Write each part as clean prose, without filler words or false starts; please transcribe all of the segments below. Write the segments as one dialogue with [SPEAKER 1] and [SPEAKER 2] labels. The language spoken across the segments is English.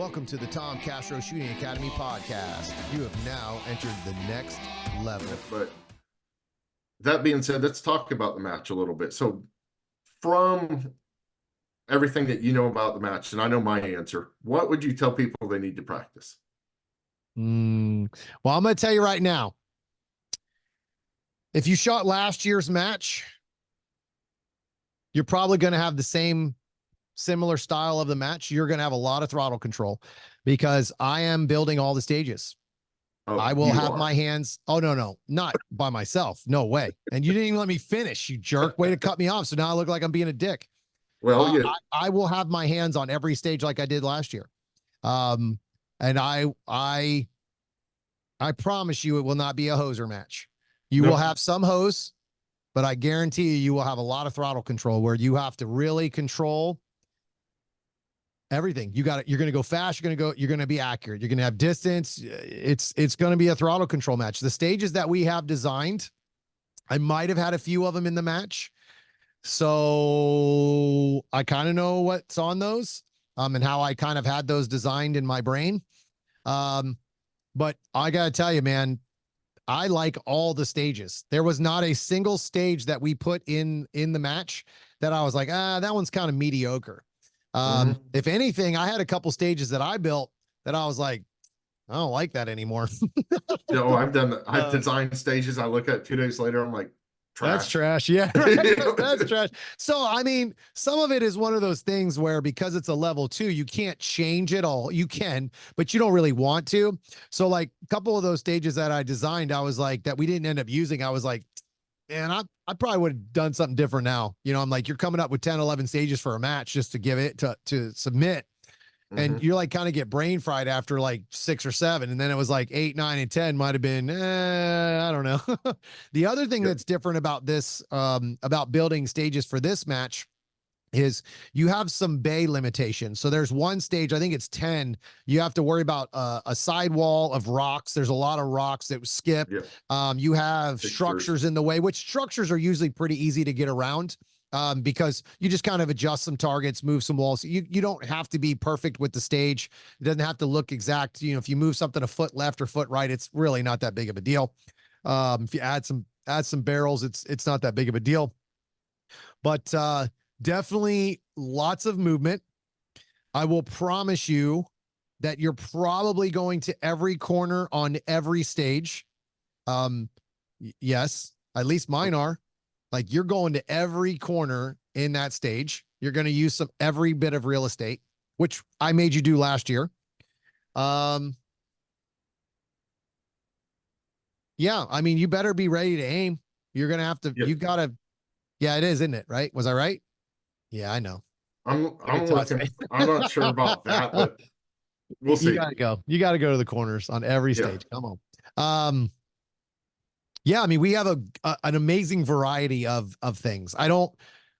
[SPEAKER 1] Welcome to the Tom Castro Shooting Academy podcast. You have now entered the next level.
[SPEAKER 2] But that being said, let's talk about the match a little bit. So from everything that you know about the match, and I know my answer, what would you tell people they need to practice?
[SPEAKER 1] Well, I'm going to tell you right now, if you shot last year's match, you're probably going to have the similar style of the match. You're going to have a lot of throttle control because I am building all the stages.
[SPEAKER 2] Oh,
[SPEAKER 1] I will have my hands. Oh, no, not by myself. No way. And you didn't even let me finish, you jerk. Way to cut me off. So now I look like I'm being a dick.
[SPEAKER 2] Well, yeah.
[SPEAKER 1] I will have my hands on every stage like I did last year. And I promise you it will not be a hoser match. You will have some hose, but I guarantee you will have a lot of throttle control where you have to really control everything. You're going to go fast. You're going to be accurate. You're going to have distance. It's going to be a throttle control match. The stages that we have designed, I might have had a few of them in the match. So I kind of know what's on those, and how I kind of had those designed in my brain. But I got to tell you, man, I like all the stages. There was not a single stage that we put in the match that I was like, that one's kind of mediocre. If anything, I had a couple stages that I built that I was like, I don't like that anymore.
[SPEAKER 2] I've designed stages. I look at 2 days later, I'm like, trash.
[SPEAKER 1] That's trash. Yeah, right. That's trash. So, I mean, some of it is one of those things where because it's a level 2, you can't change it all. You can, but you don't really want to. So like a couple of those stages that I designed, I was like, that we didn't end up using. I was like, man, I probably would have done something different now. You know, I'm like, you're coming up with 10, 11 stages for a match just to give it to submit. And you're like kind of get brain fried after like 6 or 7. And then it was like 8, 9, and 10 might've been, I don't know. The other thing that's different about this, about building stages for this match is you have some bay limitations. So there's one stage, I think it's 10. You have to worry about a sidewall of rocks. There's a lot of rocks that skip. You have structures in the way, which structures are usually pretty easy to get around. Because you just kind of adjust some targets, move some walls. You don't have to be perfect with the stage. It doesn't have to look exact. You know, if you move something a foot left or foot right, it's really not that big of a deal. If you add some barrels, it's not that big of a deal. But definitely lots of movement. I will promise you that you're probably going to every corner on every stage. Yes, at least mine are. Like you're going to every corner in that stage. You're going to use every bit of real estate, which I made you do last year. Yeah, I mean, you better be ready to aim. You're going to have to, you got to, yeah, it is, isn't it? Right? Was I right? Yeah, I know.
[SPEAKER 2] I'm looking, I'm not sure about that, but we'll see.
[SPEAKER 1] You got to go to the corners on every stage. Come on. Yeah, I mean, we have an amazing variety of things.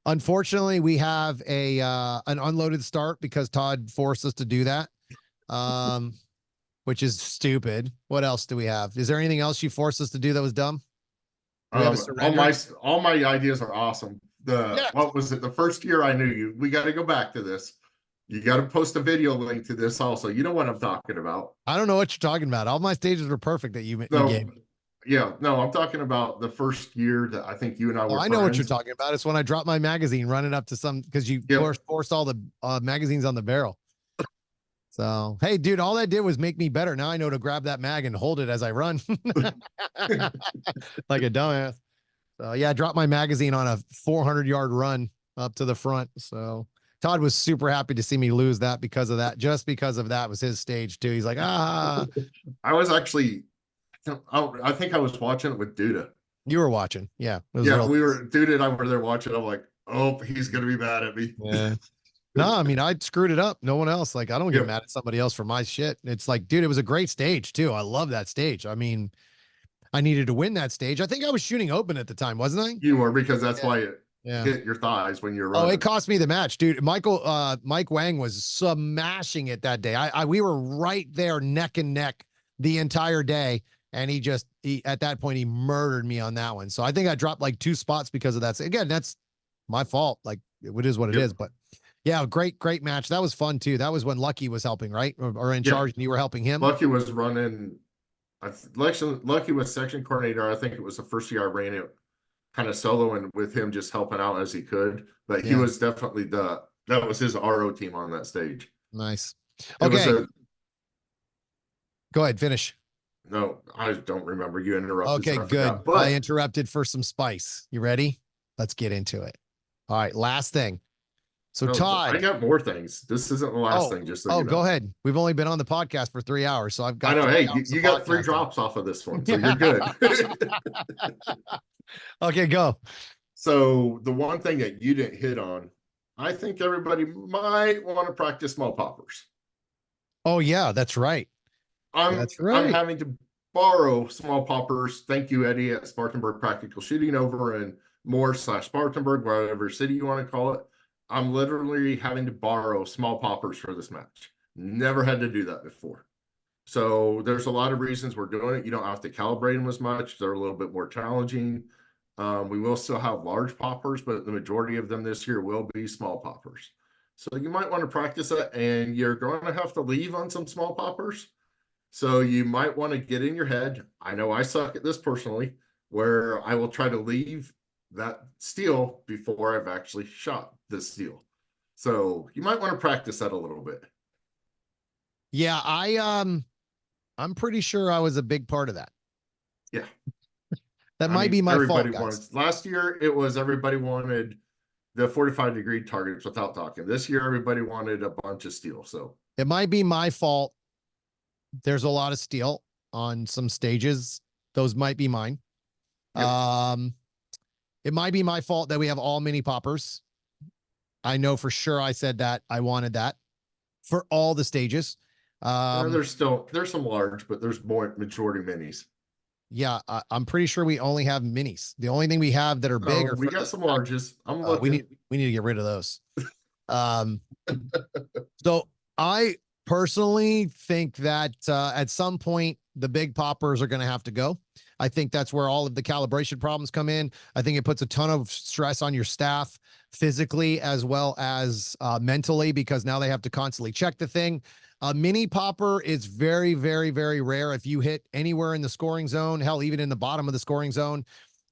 [SPEAKER 1] Unfortunately, we have an unloaded start because Todd forced us to do that, which is stupid. What else do we have? Is there anything else you forced us to do that was dumb?
[SPEAKER 2] All my ideas are awesome. What was it? The first year I knew you, we got to go back to this. You got to post a video link to this also. You know what I'm talking about.
[SPEAKER 1] I don't know what you're talking about. All my stages were perfect that you gave me.
[SPEAKER 2] Yeah, no, I'm talking about the first year that I think you and I were
[SPEAKER 1] I know what you're talking about. It's when I dropped my magazine running up to some, because you forced all the magazines on the barrel. So, hey, dude, all that did was make me better. Now I know to grab that mag and hold it as I run. Like a dumbass. So, yeah, I dropped my magazine on a 400-yard run up to the front. So, Todd was super happy to see me lose that because of that. Just because of that was his stage, too. He's like,
[SPEAKER 2] I was actually... I think I was watching it with Duda.
[SPEAKER 1] You were watching. Yeah.
[SPEAKER 2] Duda and I were there watching. I'm like, oh, he's going to be mad at me.
[SPEAKER 1] Yeah. No, I mean, I screwed it up. No one else. Like, I don't get mad at somebody else for my shit. It's like, dude, it was a great stage too. I love that stage. I mean, I needed to win that stage. I think I was shooting open at the time, wasn't I?
[SPEAKER 2] You were, because that's why it hit your thighs when you're running.
[SPEAKER 1] Oh, it cost me the match, dude. Mike Wang was smashing it that day. We were right there neck and neck the entire day. And he at that point, he murdered me on that one. So I think I dropped like 2 spots because of that. So again, that's my fault. Like it is what it is. But Yeah, great match. That was fun too. That was when Lucky was helping, right? Or in
[SPEAKER 2] Yeah.
[SPEAKER 1] charge, and you were helping him.
[SPEAKER 2] Lucky was running. Lucky was section coordinator. I think it was the first year I ran it kind of solo and with him just helping out as he could. But he
[SPEAKER 1] Yeah,
[SPEAKER 2] was definitely that was his RO team on that stage.
[SPEAKER 1] nice.
[SPEAKER 2] It was
[SPEAKER 1] Okay,
[SPEAKER 2] a
[SPEAKER 1] go ahead, finish.
[SPEAKER 2] no, I don't remember. You interrupted,
[SPEAKER 1] Okay,
[SPEAKER 2] so I
[SPEAKER 1] good.
[SPEAKER 2] forgot.
[SPEAKER 1] I
[SPEAKER 2] But
[SPEAKER 1] interrupted for some spice. You ready? Let's get into it. All right, last thing. So
[SPEAKER 2] no, I
[SPEAKER 1] Todd.
[SPEAKER 2] got more things. This isn't the last
[SPEAKER 1] Oh,
[SPEAKER 2] thing, just so
[SPEAKER 1] oh,
[SPEAKER 2] you
[SPEAKER 1] go
[SPEAKER 2] know.
[SPEAKER 1] ahead. We've only been on the podcast for 3 hours, so I've
[SPEAKER 2] I
[SPEAKER 1] got
[SPEAKER 2] know.
[SPEAKER 1] 3
[SPEAKER 2] Hey,
[SPEAKER 1] hours of
[SPEAKER 2] you got 3
[SPEAKER 1] podcasting.
[SPEAKER 2] drops off of this one, so you're good.
[SPEAKER 1] Okay, go.
[SPEAKER 2] So the one thing that you didn't hit on, I think everybody might want to practice small poppers.
[SPEAKER 1] Oh yeah, that's right. That's
[SPEAKER 2] I'm
[SPEAKER 1] right.
[SPEAKER 2] having to borrow small poppers. Thank you, Eddie, at Spartanburg Practical Shooting over in Moore/Spartanburg, whatever city you want to call it. I'm literally having to borrow small poppers for this match. Never had to do that before. So there's a lot of reasons we're doing it. You don't have to calibrate them as much. They're a little bit more challenging. We will still have large poppers, but the majority of them this year will be small poppers. So you might want to practice that, and you're going to have to leave on some small poppers. So you might want to get in your head. I know I suck at this personally, where I will try to leave that steel before I've actually shot this steel. So you might want to practice that a little bit.
[SPEAKER 1] Yeah, I'm pretty sure I was a big part of that.
[SPEAKER 2] Yeah.
[SPEAKER 1] That
[SPEAKER 2] I
[SPEAKER 1] might
[SPEAKER 2] mean,
[SPEAKER 1] be my
[SPEAKER 2] everybody
[SPEAKER 1] fault, guys.
[SPEAKER 2] wanted last year it was everybody wanted the 45-degree targets without talking. This year everybody wanted a bunch of steel. So
[SPEAKER 1] It might be my fault. There's a lot of steel on some stages. Those might be mine.
[SPEAKER 2] yep.
[SPEAKER 1] Um, it might be my fault that we have all mini poppers. I know for sure I said that I wanted that for all the stages.
[SPEAKER 2] There's some large, but there's more majority minis.
[SPEAKER 1] Yeah, I'm pretty sure we only have minis. The only thing we have that are big
[SPEAKER 2] Oh,
[SPEAKER 1] are
[SPEAKER 2] we
[SPEAKER 1] for
[SPEAKER 2] got
[SPEAKER 1] the
[SPEAKER 2] some larges. I'm looking.
[SPEAKER 1] we need to get rid of those. Um, so I personally think that at some point the big poppers are going to have to go. I think that's where all of the calibration problems come in. I think it puts a ton of stress on your staff physically as well as mentally because now they have to constantly check the thing. A mini popper is very, very, very rare. If you hit anywhere in the scoring zone, hell, even in the bottom of the scoring zone,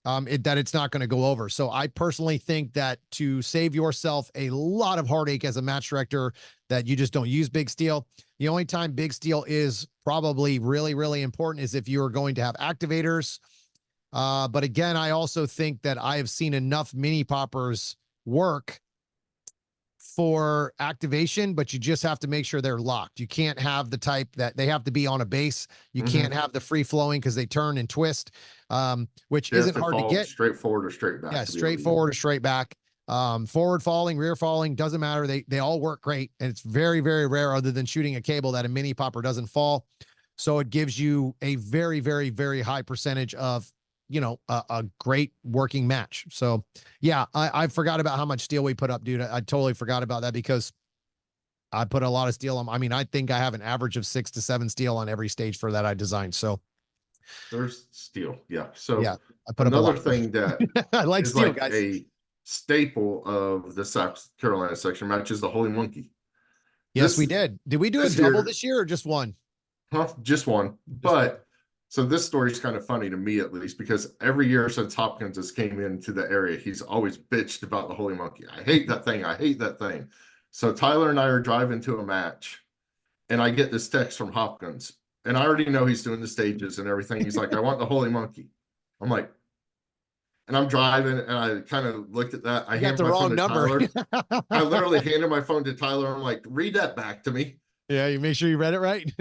[SPEAKER 1] that it's not going to go over. So I personally think that to save yourself a lot of heartache as a match director, that you just don't use big steel. The only time big steel is probably really, really important is if you're going to have activators. But again, I also think that I have seen enough mini poppers work for activation, but you just have to make sure they're locked. You can't have the type that they have to be on a base. You can't have the free flowing because they turn and twist, which
[SPEAKER 2] They have
[SPEAKER 1] isn't
[SPEAKER 2] to
[SPEAKER 1] hard to
[SPEAKER 2] fall
[SPEAKER 1] get.
[SPEAKER 2] straight forward or straight back
[SPEAKER 1] Yeah,
[SPEAKER 2] to be able to
[SPEAKER 1] straightforward or straight back. Forward falling, rear falling, doesn't matter. They all work great. And it's very, very rare other than shooting a cable that a mini popper doesn't fall. So it gives you a very, very, very high percentage of, a great working match. So yeah, I forgot about how much steel we put up, dude. I totally forgot about that because I put a lot of steel on. I mean, I think I have an average of 6 to 7 steel on every stage for that I designed. So
[SPEAKER 2] There's steel. Yeah.
[SPEAKER 1] yeah,
[SPEAKER 2] So
[SPEAKER 1] I put up a
[SPEAKER 2] another
[SPEAKER 1] lot.
[SPEAKER 2] thing that
[SPEAKER 1] I like
[SPEAKER 2] is
[SPEAKER 1] steel,
[SPEAKER 2] like
[SPEAKER 1] guys.
[SPEAKER 2] a staple of the South Carolina section match is the Holy Monkey.
[SPEAKER 1] Yes, we
[SPEAKER 2] This
[SPEAKER 1] did. Did we do a
[SPEAKER 2] this
[SPEAKER 1] double
[SPEAKER 2] year,
[SPEAKER 1] this year or just one?
[SPEAKER 2] huh, just one.
[SPEAKER 1] Just one.
[SPEAKER 2] But so this story is kind of funny to me at least because every year since Hopkins has came into the area, he's always bitched about the Holy Monkey. I hate that thing. I hate that thing. So Tyler and I are driving to a match, and I get this text from Hopkins, and I already know he's doing the stages and everything. He's like, "I want the Holy Monkey." I'm like, and I'm driving, and I kind of looked at that. I
[SPEAKER 1] You got
[SPEAKER 2] handed
[SPEAKER 1] the
[SPEAKER 2] my phone
[SPEAKER 1] wrong
[SPEAKER 2] to
[SPEAKER 1] number.
[SPEAKER 2] Tyler. I literally handed my phone to Tyler. I'm like, "Read that back to me."
[SPEAKER 1] Yeah, you make sure you read it right.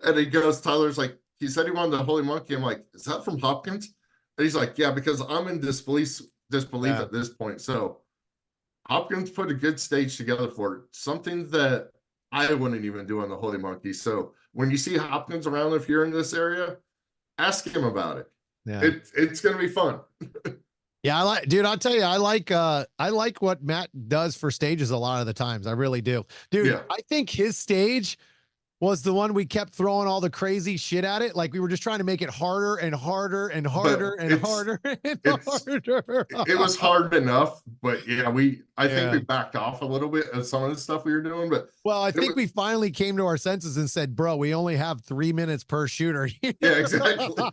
[SPEAKER 2] And he goes, Tyler's like, he said he wanted the Holy Monkey. I'm like, is that from Hopkins? And he's like, yeah, because I'm in disbelief
[SPEAKER 1] Yeah.
[SPEAKER 2] at this point. So Hopkins put a good stage together for it, something that I wouldn't even do on the Holy Monkey. So when you see Hopkins around, if you're in this area, ask him about it.
[SPEAKER 1] Yeah.
[SPEAKER 2] It's gonna be fun.
[SPEAKER 1] Yeah, dude, I'll tell you, I like what Matt does for stages a lot of the times. I really do. Dude,
[SPEAKER 2] Yeah.
[SPEAKER 1] I think his stage was the one we kept throwing all the crazy shit at it. Like we were just trying to make it harder and harder and harder and harder and
[SPEAKER 2] it's
[SPEAKER 1] harder.
[SPEAKER 2] it was hard enough, but yeah, I think we
[SPEAKER 1] Yeah.
[SPEAKER 2] backed off a little bit of some of the stuff we were doing, but
[SPEAKER 1] Well, I
[SPEAKER 2] it
[SPEAKER 1] think
[SPEAKER 2] was,
[SPEAKER 1] we finally came to our senses and said, bro, we only have 3 minutes per shooter.
[SPEAKER 2] yeah, exactly.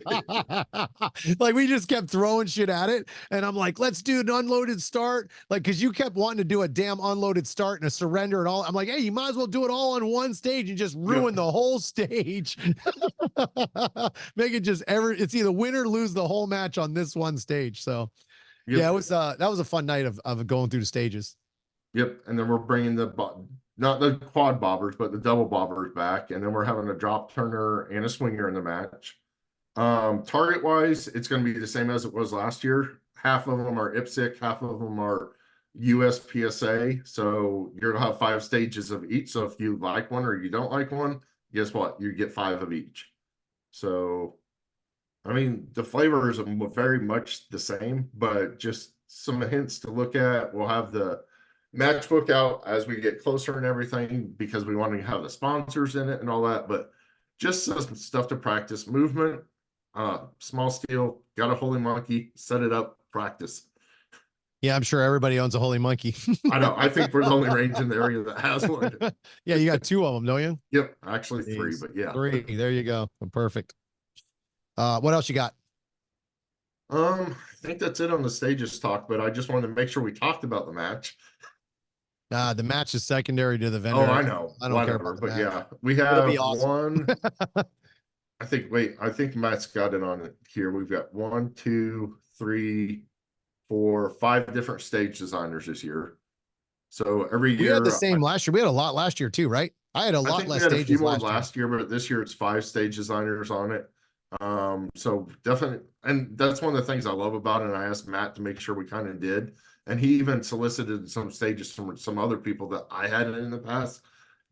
[SPEAKER 1] Like we just kept throwing shit at it. And I'm like, let's do an unloaded start. Like, cause you kept wanting to do a damn unloaded start and a surrender and all. I'm like, hey, you might as well do it all on one stage and just ruin
[SPEAKER 2] Yep.
[SPEAKER 1] the whole stage. Make it just it's either win or lose the whole match on this one stage. So
[SPEAKER 2] Yep.
[SPEAKER 1] yeah, it was that was a fun night of going through the stages.
[SPEAKER 2] Yep. And then we're bringing not the quad bobbers, but the double bobbers back. And then we're having a drop turner and a swinger in the match. Target wise, it's going to be the same as it was last year. Half of them are IPSC, half of them are USPSA. So you're going to have 5 stages of each. So if you like one or you don't like one, guess what? You get 5 of each. So, I mean, the flavors are very much the same, but just some hints to look at. We'll have the matchbook out as we get closer and everything because we want to have the sponsors in it and all that. But just some stuff to practice movement, small steel, got a holy monkey, set it up, practice.
[SPEAKER 1] Yeah, I'm sure everybody owns a holy monkey.
[SPEAKER 2] I know. I think we're the only range in the area that has one.
[SPEAKER 1] Yeah, you got 2 of them, don't you?
[SPEAKER 2] Yep, actually 3,
[SPEAKER 1] Jeez.
[SPEAKER 2] but yeah.
[SPEAKER 1] 3. There you go. Perfect. What else you got?
[SPEAKER 2] I think that's it on the stages talk, but I just wanted to make sure we talked about the match.
[SPEAKER 1] The match is secondary to the vendor.
[SPEAKER 2] Oh, I know.
[SPEAKER 1] I don't
[SPEAKER 2] Whatever,
[SPEAKER 1] care about
[SPEAKER 2] but
[SPEAKER 1] the match.
[SPEAKER 2] yeah, we
[SPEAKER 1] It'll be
[SPEAKER 2] have
[SPEAKER 1] awesome.
[SPEAKER 2] one. I think Matt's got it on it here. We've got 1, 2, 3, 4, 5 different stage designers this year. So every
[SPEAKER 1] We
[SPEAKER 2] year,
[SPEAKER 1] had the same last year. We had a lot last year too, right? I had a
[SPEAKER 2] I
[SPEAKER 1] lot
[SPEAKER 2] think we
[SPEAKER 1] less
[SPEAKER 2] had a few
[SPEAKER 1] stages
[SPEAKER 2] more
[SPEAKER 1] last year.
[SPEAKER 2] last year, but this year it's 5 stage designers on it. So definitely, and that's one of the things I love about it. And I asked Matt to make sure we kind of did, and he even solicited some stages from some other people that I had in the past.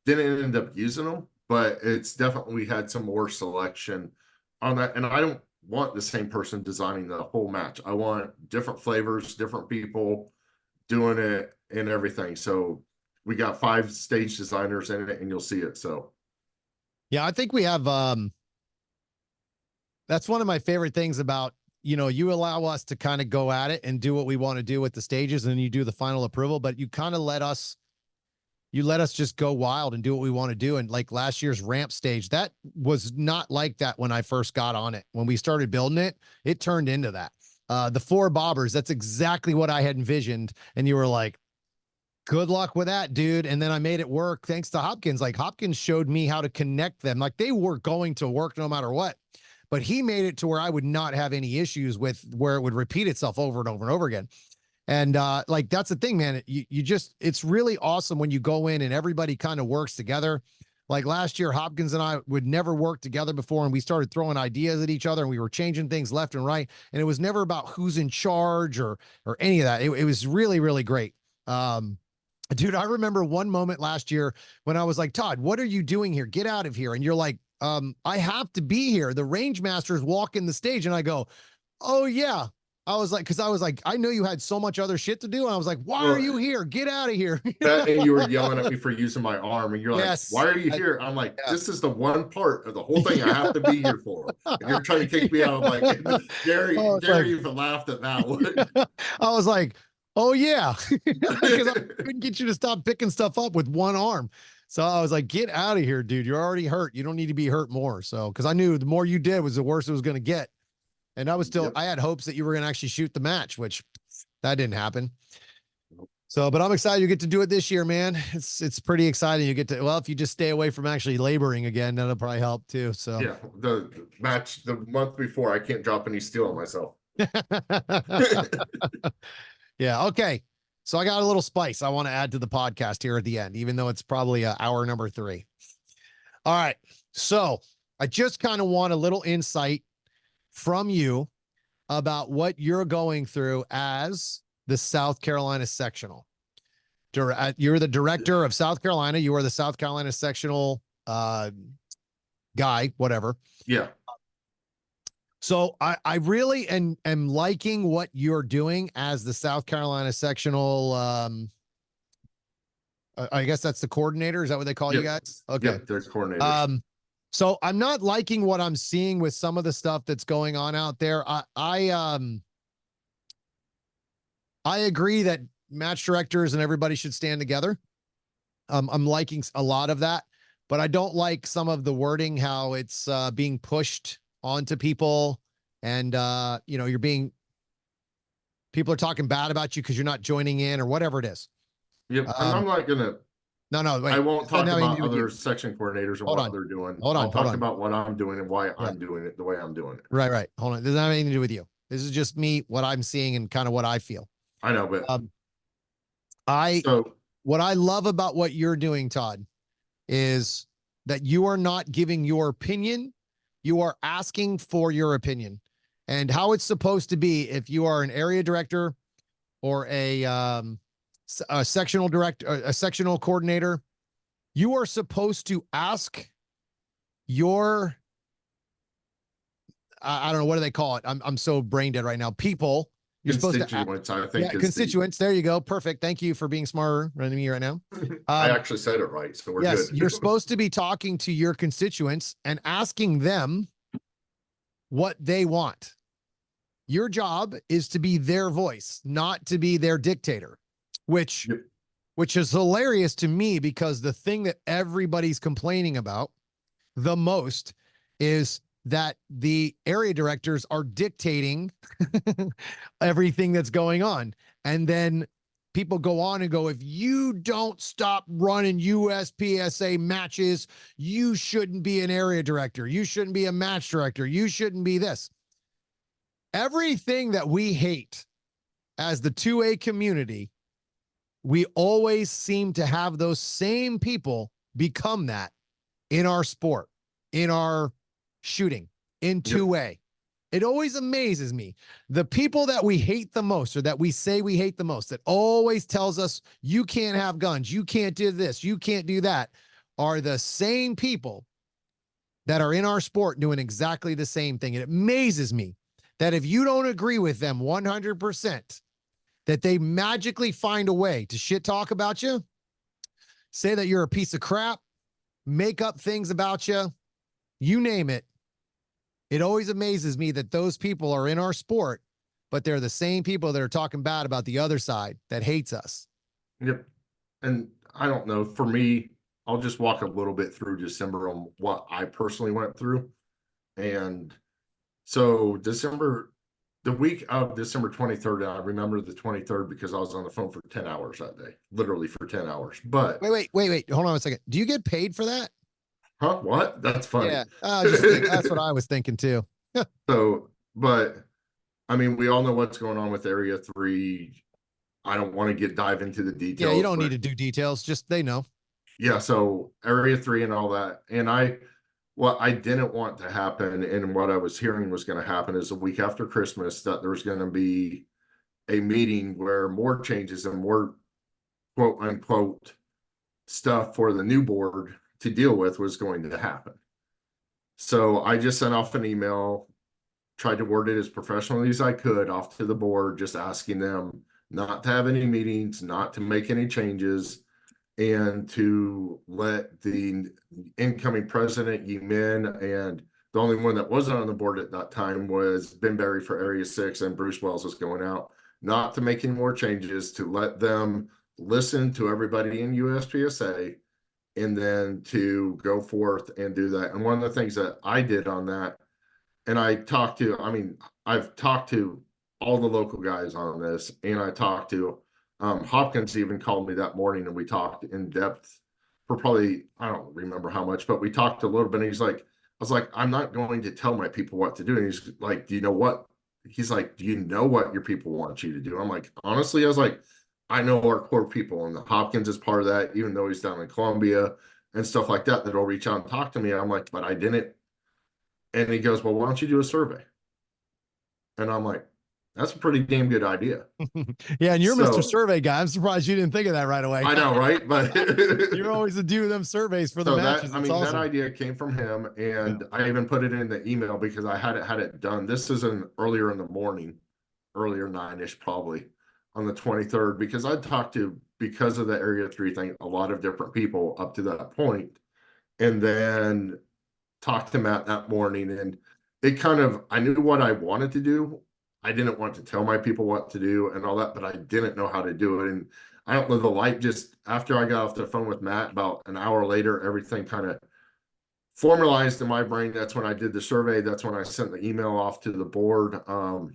[SPEAKER 2] Didn't end up using them, but it's definitely we had some more selection on that. And I don't want the same person designing the whole match. I want different flavors, different people doing it and everything. So we got 5 stage designers in it, and you'll see it. So
[SPEAKER 1] Yeah, I think we have that's one of my favorite things about, you allow us to kind of go at it and do what we want to do with the stages, and then you do the final approval, but you kind of let us just go wild and do what we want to do. And like last year's ramp stage, that was not like that when I first got on it. When we started building it, it turned into that. The 4 bobbers, that's exactly what I had envisioned. And you were like, good luck with that, dude. And then I made it work thanks to Hopkins. Like Hopkins showed me how to connect them. Like they were going to work no matter what. But he made it to where I would not have any issues with where it would repeat itself over and over and over again. And like that's the thing, man. You just it's really awesome when you go in and everybody kind of works together. Like last year, Hopkins and I would never work together before, and we started throwing ideas at each other, and we were changing things left and right. And it was never about who's in charge or any of that. It was really, really great. Dude, I remember one moment last year when I was like, Todd, what are you doing here? Get out of here. And you're like, I have to be here. The range masters walk in the stage. And I go, oh yeah. I was like, I know you had so much other shit to do. And I was like, why are
[SPEAKER 2] well,
[SPEAKER 1] you here? Get out of here.
[SPEAKER 2] that, and you were yelling at me for using my arm, and you're like,
[SPEAKER 1] Yes.
[SPEAKER 2] "Why are you here?" I'm like,
[SPEAKER 1] Yeah.
[SPEAKER 2] "This is the one part of the whole thing I have to be here for." And you're trying to kick me out. I'm like,
[SPEAKER 1] Oh, it's
[SPEAKER 2] Gary even laughed at that one.
[SPEAKER 1] I was like, oh yeah, because I couldn't get you to stop picking stuff up with one arm. So I was like, get out of here, dude. You're already hurt. You don't need to be hurt more. So, because I knew the more you did was the worse it was going to get. And I was still,
[SPEAKER 2] Yep.
[SPEAKER 1] I had hopes that you were going to actually shoot the match, which that didn't happen. So, but I'm excited you get to do it this year, man. It's pretty exciting. You get to, well, if you just stay away from actually laboring again, that'll probably help too. So,
[SPEAKER 2] Yeah, the match the month before, I can't drop any steel on myself.
[SPEAKER 1] yeah. Okay. So I got a little spice I want to add to the podcast here at the end, even though it's probably hour number 3. All right. So I just kind of want a little insight from you about what you're going through as the South Carolina sectional. You're the director of South Carolina. You are the South Carolina sectional guy, whatever.
[SPEAKER 2] Yeah.
[SPEAKER 1] So I really am liking what you're doing as the South Carolina sectional I guess that's the coordinator. Is that what they call you
[SPEAKER 2] Yep.
[SPEAKER 1] guys? Okay.
[SPEAKER 2] Yep, they're coordinators.
[SPEAKER 1] So I'm not liking what I'm seeing with some of the stuff that's going on out there. I agree that match directors and everybody should stand together. I'm liking a lot of that, but I don't like some of the wording, how it's being pushed onto people, and people are talking bad about you because you're not joining in or whatever it is.
[SPEAKER 2] Yep, and I'm not gonna.
[SPEAKER 1] No,
[SPEAKER 2] I
[SPEAKER 1] wait.
[SPEAKER 2] won't
[SPEAKER 1] This doesn't
[SPEAKER 2] talk
[SPEAKER 1] have anything to
[SPEAKER 2] about
[SPEAKER 1] do with
[SPEAKER 2] other
[SPEAKER 1] you.
[SPEAKER 2] section coordinators and
[SPEAKER 1] Hold
[SPEAKER 2] what
[SPEAKER 1] on.
[SPEAKER 2] they're doing.
[SPEAKER 1] Hold on.
[SPEAKER 2] I'll
[SPEAKER 1] Hold
[SPEAKER 2] talk
[SPEAKER 1] on.
[SPEAKER 2] about what I'm doing and why
[SPEAKER 1] Yeah.
[SPEAKER 2] I'm doing it the way I'm doing it.
[SPEAKER 1] Right. Hold on. It doesn't have anything to do with you. This is just me, what I'm seeing, and kind of what I feel.
[SPEAKER 2] I know, but
[SPEAKER 1] What I love about what you're doing, Todd, is that you are not giving your opinion. You are asking for your opinion and how it's supposed to be. If you are an area director or a sectional director, a sectional coordinator, you are supposed to ask your, I don't know, what do they call it? I'm so brain dead right now. People, you're supposed to,
[SPEAKER 2] constituents, I think, is
[SPEAKER 1] constituents. There you go. Perfect. Thank you for being smarter than me right now.
[SPEAKER 2] I actually said it right, so we're
[SPEAKER 1] Yes,
[SPEAKER 2] good.
[SPEAKER 1] you're supposed to be talking to your constituents and asking them what they want. Your job is to be their voice, not to be their dictator, which
[SPEAKER 2] Yep.
[SPEAKER 1] which is hilarious to me, because the thing that everybody's complaining about the most is that the area directors are dictating everything that's going on. And then people go on and go, if you don't stop running USPSA matches, you shouldn't be an area director. You shouldn't be a match director. You shouldn't be this. Everything that we hate as the 2A community, we always seem to have those same people become that in our sport, in our shooting, in 2A. It always amazes me. The people that we hate the most, or that we say we hate the most, that always tells us you can't have guns, you can't do this, you can't do that, are the same people that are in our sport doing exactly the same thing. It amazes me that if you don't agree with them 100%, that they magically find a way to shit talk about you, say that you're a piece of crap, make up things about you, you name it. It always amazes me that those people are in our sport, but they're the same people that are talking bad about the other side that hates us.
[SPEAKER 2] Yep. And I don't know, for me, I'll just walk a little bit through December on what I personally went through. And so the week of December 23rd, I remember the 23rd because I was on the phone for 10 hours that day, literally for 10 hours. But
[SPEAKER 1] wait. Hold on a second. Do you get paid for that?
[SPEAKER 2] huh? What? That's funny.
[SPEAKER 1] Yeah. That's what I was thinking too.
[SPEAKER 2] So, but I mean, we all know what's going on with Area 3. I don't want to dive into the details.
[SPEAKER 1] Yeah, you don't need to do details. Just they know.
[SPEAKER 2] Yeah, so Area 3 and all that. And what I didn't want to happen, and what I was hearing was going to happen, is a week after Christmas that there was going to be a meeting where more changes and more quote unquote stuff for the new board to deal with was going to happen. So I just sent off an email, tried to word it as professionally as I could off to the board, just asking them not to have any meetings, not to make any changes, and to let the incoming president, Yemin, and the only one that wasn't on the board at that time was Ben Berry for Area 6, and Bruce Wells was going out, not to make any more changes, to let them listen to everybody in USPSA, and then to go forth and do that. And one of the things that I did on that, and I've talked to all the local guys on this, and I talked to Hopkins even called me that morning, and we talked in depth for probably, I don't remember how much, but we talked a little bit. And I was like, I'm not going to tell my people what to do. And he's like, do you know what? He's like, do you know what your people want you to do? I'm like, honestly, I was like, I know our core people, and the Hopkins is part of that, even though he's down in Columbia and stuff like that, that'll reach out and talk to me. I'm like, but I didn't. And he goes, well, why don't you do a survey? And I'm like, that's a pretty damn good idea.
[SPEAKER 1] Yeah, and you're Mr. Survey guy. I'm surprised you didn't think of that right away.
[SPEAKER 2] I know, right? But
[SPEAKER 1] you're always the dude of them surveys for the matches.
[SPEAKER 2] I mean, awesome. That idea came from him, and I even put it in the email because I had it done. This is earlier in the morning, earlier 9-ish probably on the 23rd, because I talked to because of the Area 3 thing, a lot of different people up to that point, and then talked to Matt that morning, and it kind of, I knew what I wanted to do. I didn't want to tell my people what to do and all that, but I didn't know how to do it. And I don't know, the light just, after I got off the phone with Matt about an hour later, everything kind of formalized in my brain. That's when I did the survey. That's when I sent the email off to the board. I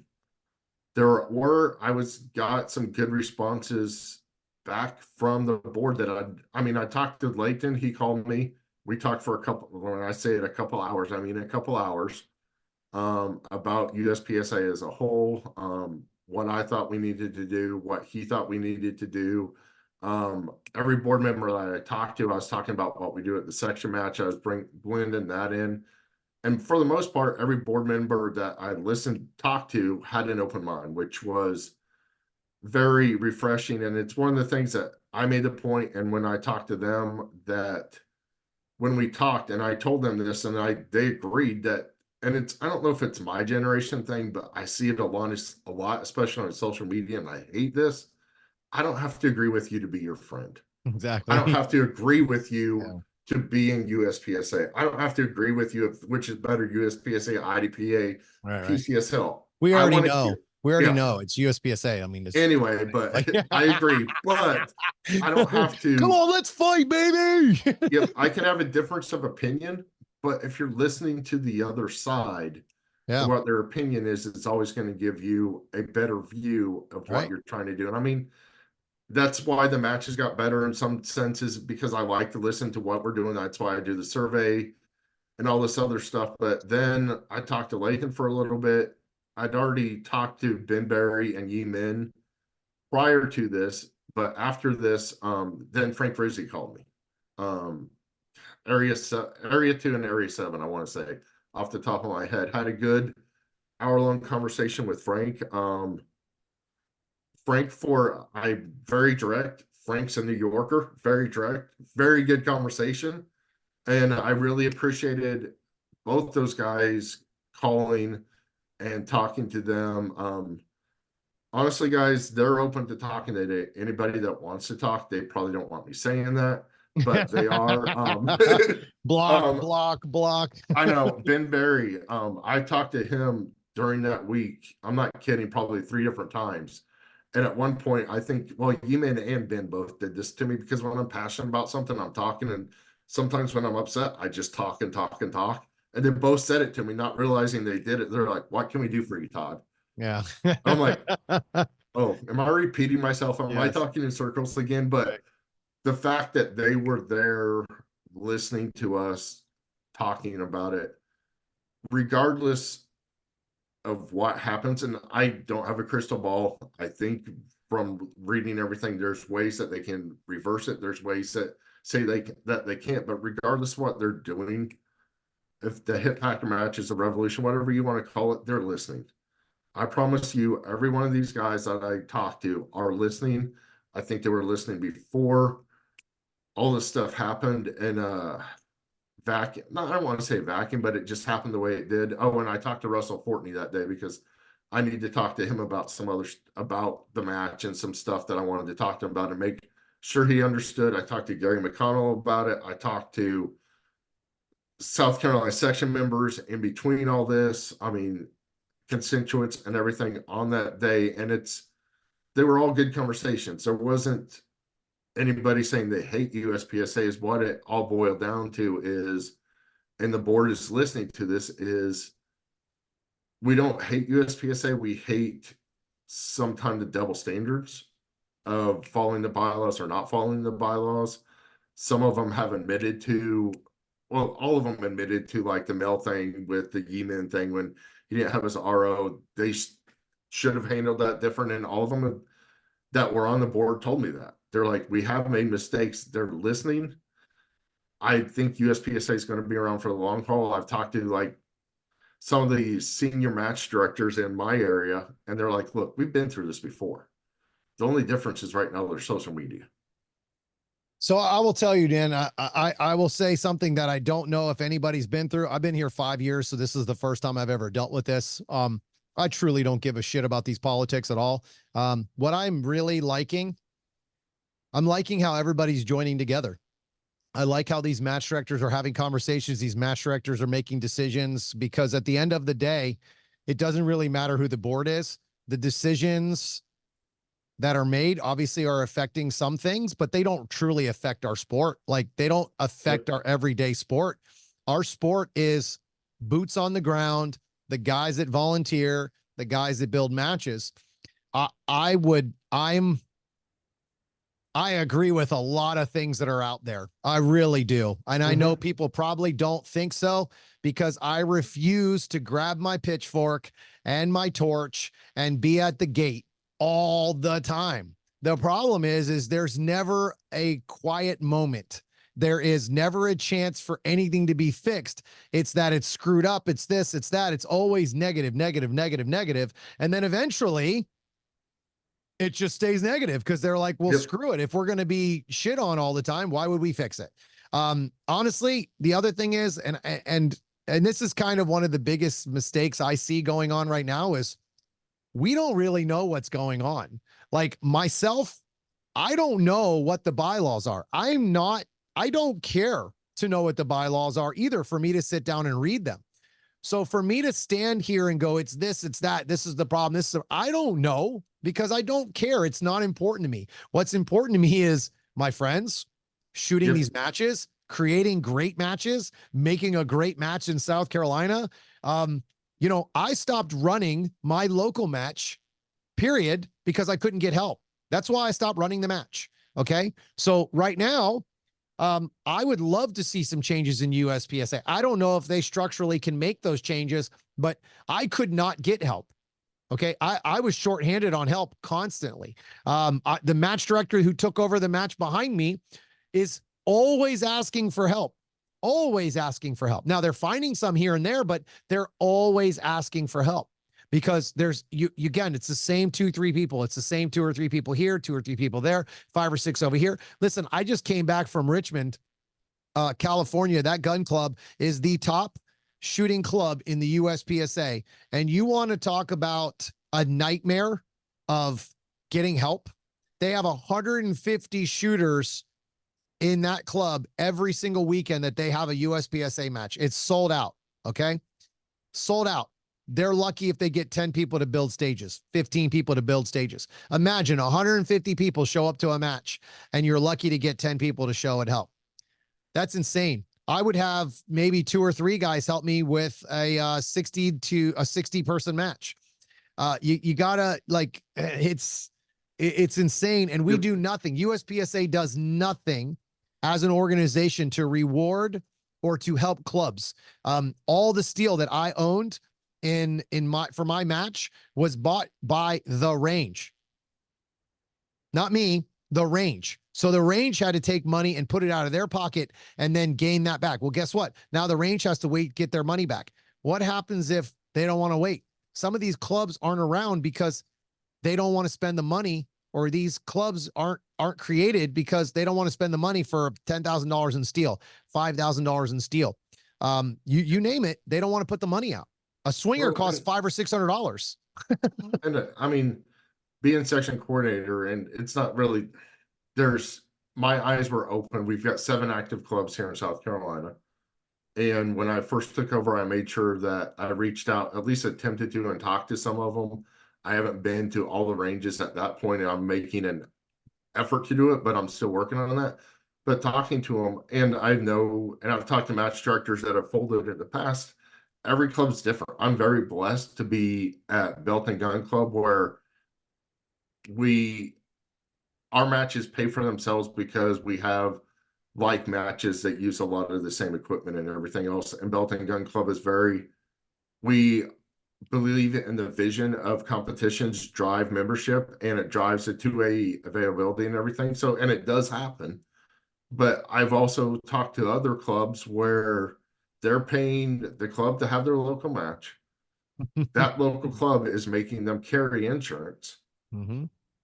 [SPEAKER 2] got some good responses back from the board that I talked to Layton. He called me. We talked for when I say it, a couple hours, I mean a couple hours, about USPSA as a whole, what I thought we needed to do, what he thought we needed to do. Every board member that I talked to, I was talking about what we do at the section match. I was blending that in. And for the most part, every board member that I talked to had an open mind, which was very refreshing. And it's one of the things that I made the point, and when I talked to them, that when we talked and I told them this, and they agreed that, and I don't know if it's my generation thing, but I see it a lot, especially on social media, and I hate this. I don't have to agree with you to be your friend. I don't
[SPEAKER 1] Exactly.
[SPEAKER 2] have to agree with you
[SPEAKER 1] Yeah.
[SPEAKER 2] to be in USPSA. I don't have to agree with you which is better, USPSA, IDPA,
[SPEAKER 1] Right. Right.
[SPEAKER 2] PCSL.
[SPEAKER 1] We
[SPEAKER 2] I
[SPEAKER 1] already
[SPEAKER 2] want to
[SPEAKER 1] know.
[SPEAKER 2] hear.
[SPEAKER 1] We already
[SPEAKER 2] Yeah.
[SPEAKER 1] know it's USPSA. I mean, it's
[SPEAKER 2] Anyway, but
[SPEAKER 1] like,
[SPEAKER 2] I agree. But I don't have
[SPEAKER 1] come
[SPEAKER 2] to.
[SPEAKER 1] on, let's fight, baby.
[SPEAKER 2] Yep, I can have a difference of opinion, but if you're listening to the other side, to
[SPEAKER 1] Yeah.
[SPEAKER 2] what their opinion is, it's always going to give you a better view of what
[SPEAKER 1] Right.
[SPEAKER 2] you're trying to do. And I mean, that's why the matches got better in some senses, because I like to listen to what we're doing. That's why I do the survey and all this other stuff. But then I talked to Lathan for a little bit. I'd already talked to Ben Berry and Yi Min prior to this, but after this, then Frank Rizzi called me. Um, area 2 and area 7, I want to say, off the top of my head, had a good hour-long conversation with Frank. Very direct. Frank's a New Yorker, very direct, very good conversation. And I really appreciated both those guys calling and talking to them. Honestly, guys, they're open to talking to anybody that wants to talk. They probably don't want me saying that, but they are.
[SPEAKER 1] Block,
[SPEAKER 2] Um,
[SPEAKER 1] block, block.
[SPEAKER 2] I know Ben Berry. I talked to him during that week. I'm not kidding, probably 3 different times. And at one point, I think, well, Yeman and Ben both did this to me, because when I'm passionate about something, I'm talking. And sometimes when I'm upset, I just talk and talk and talk. And they both said it to me, not realizing they did it. They're like, "What can we do for you, Todd?"
[SPEAKER 1] Yeah.
[SPEAKER 2] I'm like, "Oh, am I repeating myself? Am I
[SPEAKER 1] Yes.
[SPEAKER 2] talking in circles again?" But
[SPEAKER 1] Right.
[SPEAKER 2] the fact that they were there listening to us talking about it, regardless of what happens, and I don't have a crystal ball. I think from reading everything, there's ways that they can reverse it. There's ways that say that they can't. But regardless of what they're doing, if the hit factor match is a revolution, whatever you want to call it, they're listening. I promise you, every one of these guys that I talk to are listening. I think they were listening before all this stuff happened, and vacuum. No, I don't want to say vacuum, but it just happened the way it did. Oh, and I talked to Russell Fortney that day, because I need to talk to him about about the match and some stuff that I wanted to talk to him about and make sure he understood. I talked to Gary McConnell about it. I talked to South Carolina section members in between all this. I mean, constituents and everything on that day. And they were all good conversations. There wasn't anybody saying they hate USPSA. Is what it all boiled down to is, and the board is listening to this, is we don't hate USPSA. We hate sometimes the double standards of following the bylaws or not following the bylaws. Some of them have admitted to, well, all of them admitted to, like the mail thing with the Yemen thing when he didn't have his RO. They should have handled that different. And all of them that were on the board told me that. They're like, we have made mistakes. They're listening. I think USPSA is going to be around for the long haul. I've talked to like some of the senior match directors in my area, and they're like, look, we've been through this before. The only difference is right now there's social media.
[SPEAKER 1] So I will tell you, Dan, I will say something that I don't know if anybody's been through. I've been here 5 years, so this is the first time I've ever dealt with this. I truly don't give a shit about these politics at all. What I'm really liking I'm liking how everybody's joining together. I like how these match directors are having conversations. These match directors are making decisions, because at the end of the day, it doesn't really matter who the board is. The decisions that are made obviously are affecting some things, but they don't truly affect our sport. Like, they don't affect our everyday sport. Our sport is boots on the ground, the guys that volunteer, the guys that build matches. I agree with a lot of things that are out there. I really do. And I know people probably don't think so, because I refuse to grab my pitchfork and my torch and be at the gate all the time. The problem is there's never a quiet moment. There is never a chance for anything to be fixed. It's that it's screwed up. It's this, it's that. It's always negative, negative, negative, negative. And then eventually it just stays negative, because they're like, well,
[SPEAKER 2] Yep.
[SPEAKER 1] screw it. If we're going to be shit on all the time, why would we fix it? Honestly, the other thing is, and this is kind of one of the biggest mistakes I see going on right now, is we don't really know what's going on. Like myself, I don't know what the bylaws are. I don't care to know what the bylaws are either, for me to sit down and read them. So for me to stand here and go, it's this, it's that, this is the problem, I don't know, because I don't care. It's not important to me. What's important to me is my friends shooting these matches, creating great matches, making a great match in South Carolina. I stopped running my local match, period, because I couldn't get help. That's why I stopped running the match. Okay. So right now, I would love to see some changes in USPSA. I don't know if they structurally can make those changes, but I could not get help. Okay. I was shorthanded on help constantly. The match director who took over the match behind me is always asking for help, always asking for help. Now they're finding some here and there, but they're always asking for help, because there's you again, it's the same 2-3 people. It's the same 2 or 3 people here, 2 or 3 people there, 5 or 6 over here. Listen, I just came back from Richmond, California. That gun club is the top shooting club in the USPSA. And you want to talk about a nightmare of getting help? They have 150 shooters in that club every single weekend that they have a USPSA match. It's sold out. Okay. Sold out. They're lucky if they get 10 people to build stages, 15 people to build stages. Imagine 150 people show up to a match and you're lucky to get 10 people to show and help. That's insane. I would have maybe 2 or 3 guys help me with a 60 person match. You gotta, like, it's insane. And we do nothing. USPSA does nothing as an organization to reward or to help clubs. All the steel that I owned for my match was bought by the range, not me, the range. So the range had to take money and put it out of their pocket and then gain that back. Well, guess what? Now the range has to wait, get their money back. What happens if they don't want to wait? Some of these clubs aren't around because they don't want to spend the money, or these clubs aren't created because they don't want to spend the money for $10,000 in steel, $5,000 in steel. You name it, they don't want to put the money out. A swinger costs $500 or $600.
[SPEAKER 2] And I mean, being section coordinator, and it's not really, my eyes were open. We've got 7 active clubs here in South Carolina. And when I first took over, I made sure that I reached out, at least attempted to, and talked to some of them. I haven't been to all the ranges at that point, and I'm making an effort to do it, but I'm still working on that. But talking to them, and I know, and I've talked to match directors that have folded in the past. Every club's different. I'm very blessed to be at Belt and Gun Club, where our matches pay for themselves because we have like matches that use a lot of the same equipment and everything else. And Belt and Gun Club is we believe in the vision of competitions drive membership, and it drives the 2A availability and everything. So, and it does happen. But I've also talked to other clubs where they're paying the club to have their local match. That local club is making them carry insurance,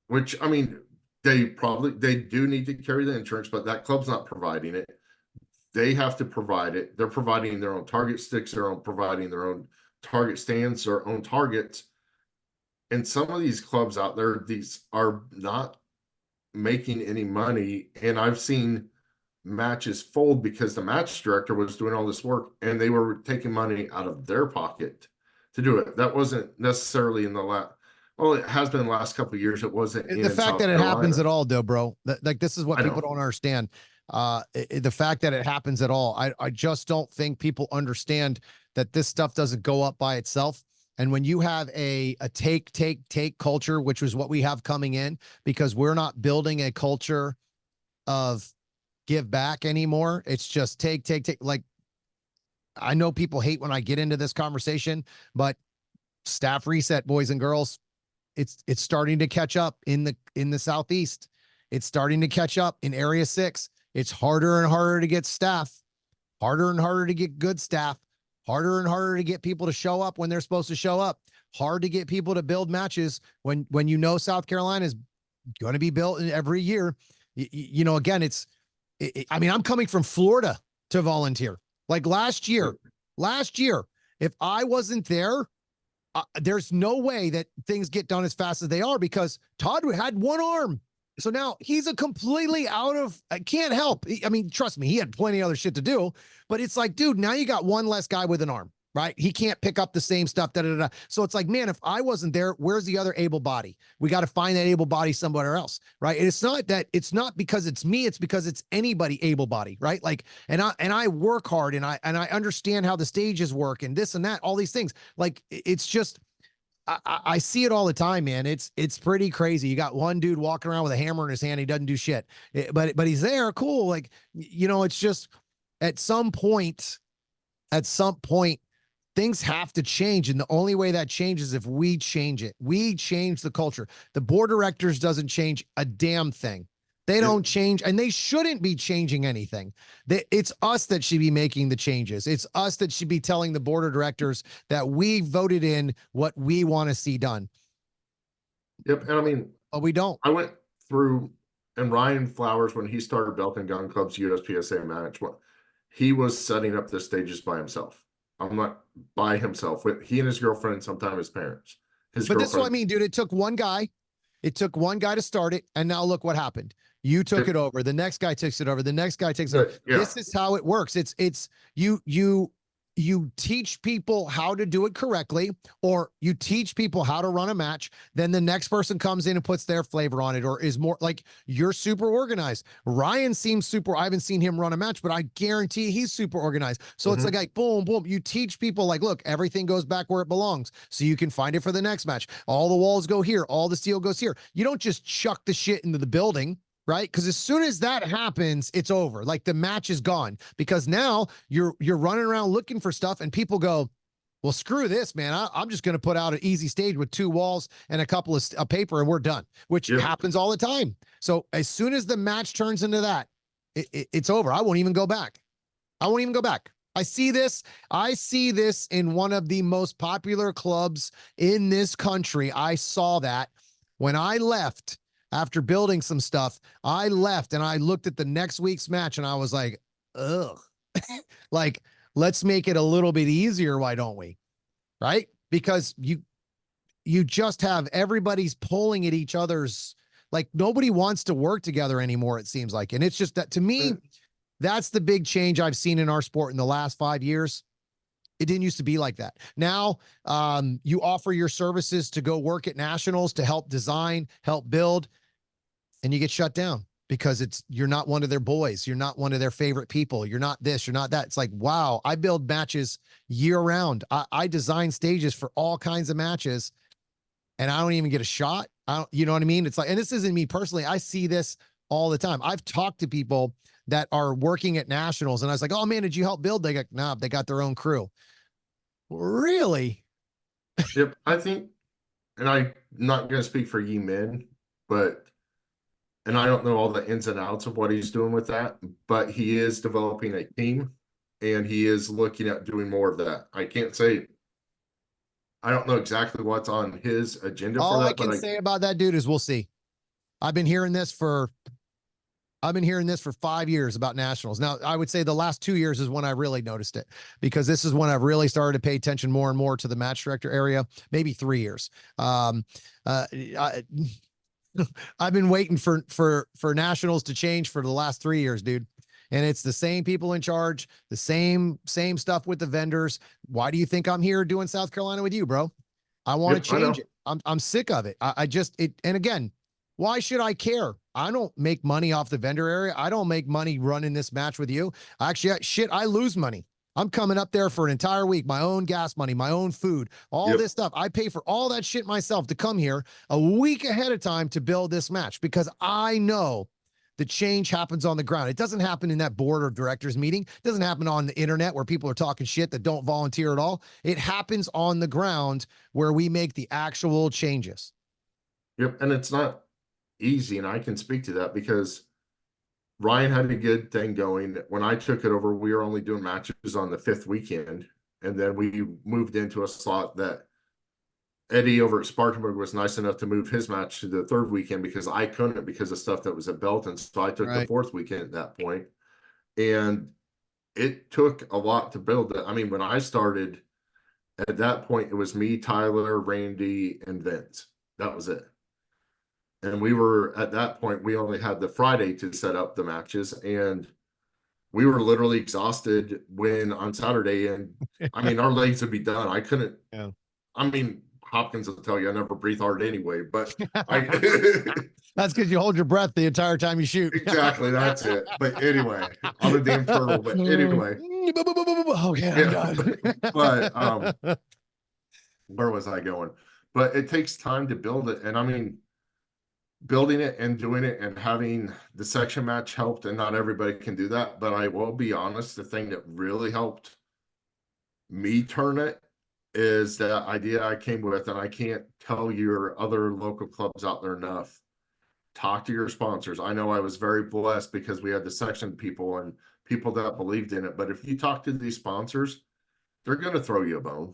[SPEAKER 2] which, I mean, they do need to carry the insurance, but that club's not providing it. They have to provide it. They're providing their own target sticks, providing their own target stands, their own targets. And some of these clubs out there, these are not making any money. And I've seen matches fold because the match director was doing all this work and they were taking money out of their pocket to do it. That wasn't necessarily in the last, well, it has been the last couple of years. It wasn't
[SPEAKER 1] The
[SPEAKER 2] in
[SPEAKER 1] fact
[SPEAKER 2] South
[SPEAKER 1] that it happens
[SPEAKER 2] Carolina.
[SPEAKER 1] at all, though, bro, like this is what
[SPEAKER 2] I
[SPEAKER 1] people
[SPEAKER 2] know.
[SPEAKER 1] don't understand. The fact that it happens at all, I just don't think people understand that this stuff doesn't go up by itself. And when you have a take culture, which was what we have coming in, because we're not building a culture of give back anymore. It's just take. Like, I know people hate when I get into this conversation, but staff reset, boys and girls. It's starting to catch up in the Southeast. It's starting to catch up in Area 6. It's harder and harder to get staff, harder and harder to get good staff, harder and harder to get people to show up when they're supposed to show up, hard to get people to build matches when you know South Carolina is going to be built every year. Again, I mean, I'm coming from Florida to volunteer. Like last year, if I wasn't there, there's no way that things get done as fast as they are because Todd had one arm. So now he's a completely out of, I can't help. I mean, trust me, he had plenty of other shit to do, but it's like, dude, now you got one less guy with an arm, right? He can't pick up the same stuff. Da, da, da. So it's like, man, if I wasn't there, where's the other able body? We got to find that able body somewhere else, right? And it's not because it's me, it's because it's anybody able body, right? Like, and I work hard and I understand how the stages work and this and that, all these things. Like, it's just, I see it all the time, man. It's pretty crazy. You got one dude walking around with a hammer in his hand. He doesn't do shit, but he's there. Cool. Like, it's just at some point, things have to change. And the only way that changes if we change it. We change the culture. The board of directors doesn't change a damn thing. They don't change, and they shouldn't be changing anything. It's us that should be making the changes. It's us that should be telling the board of directors that we voted in what we want to see done.
[SPEAKER 2] Yep. And I mean,
[SPEAKER 1] But we don't.
[SPEAKER 2] I went through, and Ryan Flowers, when he started Belt and Gun Club's USPSA match, he was setting up the stages by himself. I'm not by himself. He and his girlfriend, sometimes his parents.
[SPEAKER 1] But this is what I mean, dude. It took one guy. It took one guy to start it, and now look what happened. You took it over. The next guy takes it over. The next guy takes it over.
[SPEAKER 2] Yeah.
[SPEAKER 1] This is how it works. It's you teach people how to do it correctly, or you teach people how to run a match. Then the next person comes in and puts their flavor on it, or is more like, you're super organized. Ryan seems super. I haven't seen him run a match, but I guarantee he's super organized. So it's like boom, boom. You teach people like, look, everything goes back where it belongs, so you can find it for the next match. All the walls go here. All the steel goes here. You don't just chuck the shit into the building. Right? Because as soon as that happens, it's over. Like, the match is gone, because now you're running around looking for stuff, and people go, well, screw this, man. I'm just going to put out an easy stage with 2 walls and a couple of paper, and we're done, which happens all the time. So as soon as the match turns into that, it's over. I won't even go back. I see this in one of the most popular clubs in this country. I saw that when I left. After building some stuff, I left and I looked at the next week's match and I was like, ugh, like, let's make it a little bit easier. Why don't we? Right? Because you just have everybody's pulling at each other's, like, nobody wants to work together anymore, it seems like. And it's just that, to me, that's the big change I've seen in our sport in the last 5 years. It didn't used to be like that. Now, you offer your services to go work at nationals to help design, help build, and you get shut down because you're not one of their boys. You're not one of their favorite people. You're not this, you're not that. It's like, wow, I build matches year round. I design stages for all kinds of matches, and I don't even get a shot. You know what I mean? It's like, and this isn't me personally. I see this all the time. I've talked to people that are working at nationals, and I was like, oh man, did you help build? They go, nah, they got their own crew. Really?
[SPEAKER 2] Yep. I think, and I'm not going to speak for ye men, but, and I don't know all the ins and outs of what he's doing with that, but he is developing a team and he is looking at doing more of that. I can't say, I don't know exactly what's on his agenda
[SPEAKER 1] All
[SPEAKER 2] for that.
[SPEAKER 1] I can say about that dude is we'll see. I've been hearing this for 5 years about nationals. Now, I would say the last 2 years is when I really noticed it, because this is when I've really started to pay attention more and more to the match director area, maybe 3 years. I've been waiting for nationals to change for the last 3 years, dude. And it's the same people in charge, the same stuff with the vendors. Why do you think I'm here doing South Carolina with you, bro? I want to
[SPEAKER 2] Yep, I
[SPEAKER 1] change
[SPEAKER 2] know.
[SPEAKER 1] it. I'm sick of it. I just it and again, why should I care? I don't make money off the vendor area. I don't make money running this match with you. Actually, shit, I lose money. I'm coming up there for an entire week, my own gas money, my own food, all
[SPEAKER 2] Yep.
[SPEAKER 1] this stuff. I pay for all that shit myself to come here a week ahead of time to build this match because I know the change happens on the ground. It doesn't happen in that board of directors meeting. It doesn't happen on the internet where people are talking shit that don't volunteer at all. It happens on the ground where we make the actual changes.
[SPEAKER 2] Yep. And it's not easy. And I can speak to that because Ryan had a good thing going. When I took it over, we were only doing matches on the 5th weekend. And then we moved into a slot that Eddie over at Spartanburg was nice enough to move his match to the 3rd weekend because I couldn't because of stuff that was at Belton. So I took the
[SPEAKER 1] Right.
[SPEAKER 2] 4th weekend at that point. And it took a lot to build it. I mean, when I started at that point, it was me, Tyler, Randy, and Vince. That was it. And we were at that point, we only had the Friday to set up the matches. And we were literally exhausted when on Saturday. And I mean, our legs would be done. I couldn't,
[SPEAKER 1] Yeah.
[SPEAKER 2] I mean, Hopkins will tell you I never breathe hard anyway, but I
[SPEAKER 1] That's because you hold your breath the entire time you shoot.
[SPEAKER 2] exactly that's it. But anyway, I'm a damn turtle. But anyway,
[SPEAKER 1] Okay, I'm
[SPEAKER 2] yeah.
[SPEAKER 1] done.
[SPEAKER 2] But where was I going? But it takes time to build it. And I mean, building it and doing it and having the section match helped, and not everybody can do that. But I will be honest, the thing that really helped me turn it is that idea I came with, and I can't tell your other local clubs out there enough. Talk to your sponsors. I know I was very blessed because we had the section people and people that believed in it. But if you talk to these sponsors, they're going to throw you a bone.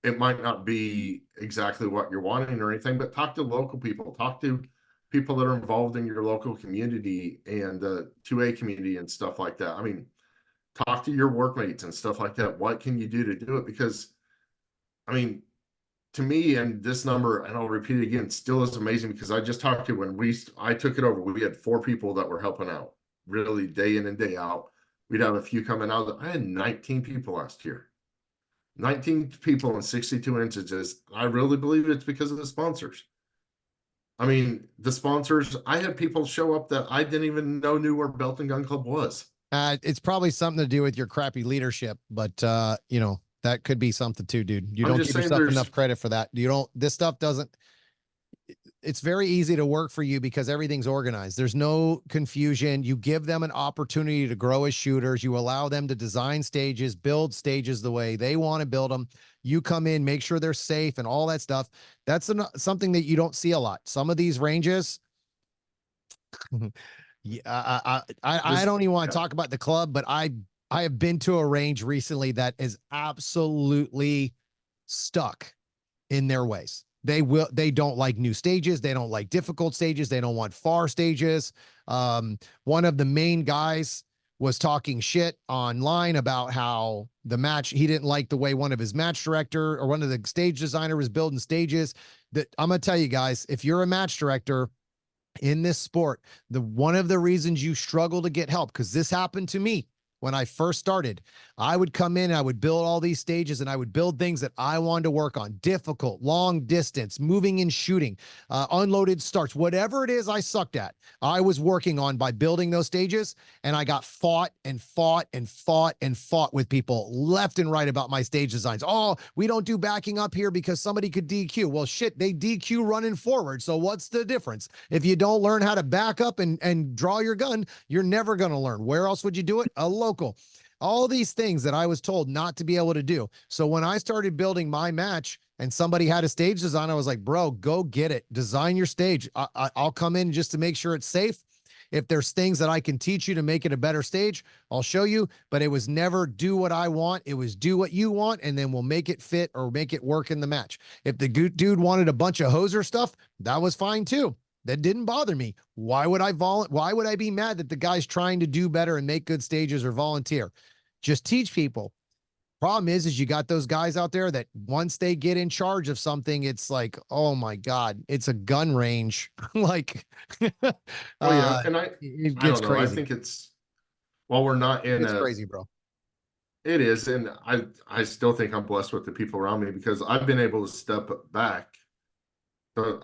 [SPEAKER 2] It might not be exactly what you're wanting or anything, but talk to local people. Talk to people that are involved in your local community and the 2A community and stuff like that. I mean, talk to your workmates and stuff like that. What can you do to do it? Because, I mean, to me, and this number, and I'll repeat it again, still is amazing because I just talked to when I took it over, we had 4 people that were helping out really day in and day out. We'd have a few coming out. I had 19 people last year. 19 people in 62 instances. I really believe it's because of the sponsors. I mean, the sponsors, I had people show up that I didn't even know knew where Belton Gun Club was.
[SPEAKER 1] It's probably something to do with your crappy leadership, but that could be something too, dude. You
[SPEAKER 2] I'm
[SPEAKER 1] don't
[SPEAKER 2] just
[SPEAKER 1] give
[SPEAKER 2] saying
[SPEAKER 1] yourself
[SPEAKER 2] there's
[SPEAKER 1] enough credit for that. You don't, this stuff doesn't, it's very easy to work for you because everything's organized. There's no confusion. You give them an opportunity to grow as shooters. You allow them to design stages, build stages the way they want to build them. You come in, make sure they're safe and all that stuff. That's something that you don't see a lot. Some of these ranges, yeah, I
[SPEAKER 2] this,
[SPEAKER 1] don't even want
[SPEAKER 2] yeah,
[SPEAKER 1] to talk about the club, but I have been to a range recently that is absolutely stuck in their ways. They don't like new stages. They don't like difficult stages. They don't want far stages. One of the main guys was talking shit online about how the match, he didn't like the way one of his match director or one of the stage designer was building stages. That I'm going to tell you guys, if you're a match director in this sport, one of the reasons you struggle to get help, because this happened to me when I first started. I would come in and I would build all these stages and I would build things that I wanted to work on: difficult, long distance, moving and shooting, unloaded starts, whatever it is I sucked at, I was working on by building those stages. And I got fought and fought and fought and fought with people left and right about my stage designs. Oh, we don't do backing up here because somebody could DQ. Well, shit, they DQ running forward. So what's the difference? If you don't learn how to back up and draw your gun, you're never going to learn. Where else would you do it? A local. All these things that I was told not to be able to do. So when I started building my match and somebody had a stage design, I was like, bro, go get it. Design your stage. I'll come in just to make sure it's safe. If there's things that I can teach you to make it a better stage, I'll show you. But it was never do what I want. It was do what you want, and then we'll make it fit or make it work in the match. If the dude wanted a bunch of hoser stuff, that was fine too. That didn't bother me. Why would I be mad that the guy's trying to do better and make good stages or volunteer? Just teach people. Problem is you got those guys out there that once they get in charge of something, it's like, oh my God, it's a gun range. Like,
[SPEAKER 2] Oh yeah,
[SPEAKER 1] uh,
[SPEAKER 2] and
[SPEAKER 1] it
[SPEAKER 2] I
[SPEAKER 1] gets
[SPEAKER 2] don't know. I
[SPEAKER 1] crazy.
[SPEAKER 2] think it's while we're not in
[SPEAKER 1] It's
[SPEAKER 2] a
[SPEAKER 1] crazy, bro.
[SPEAKER 2] it is, and I still think I'm blessed with the people around me because I've been able to step back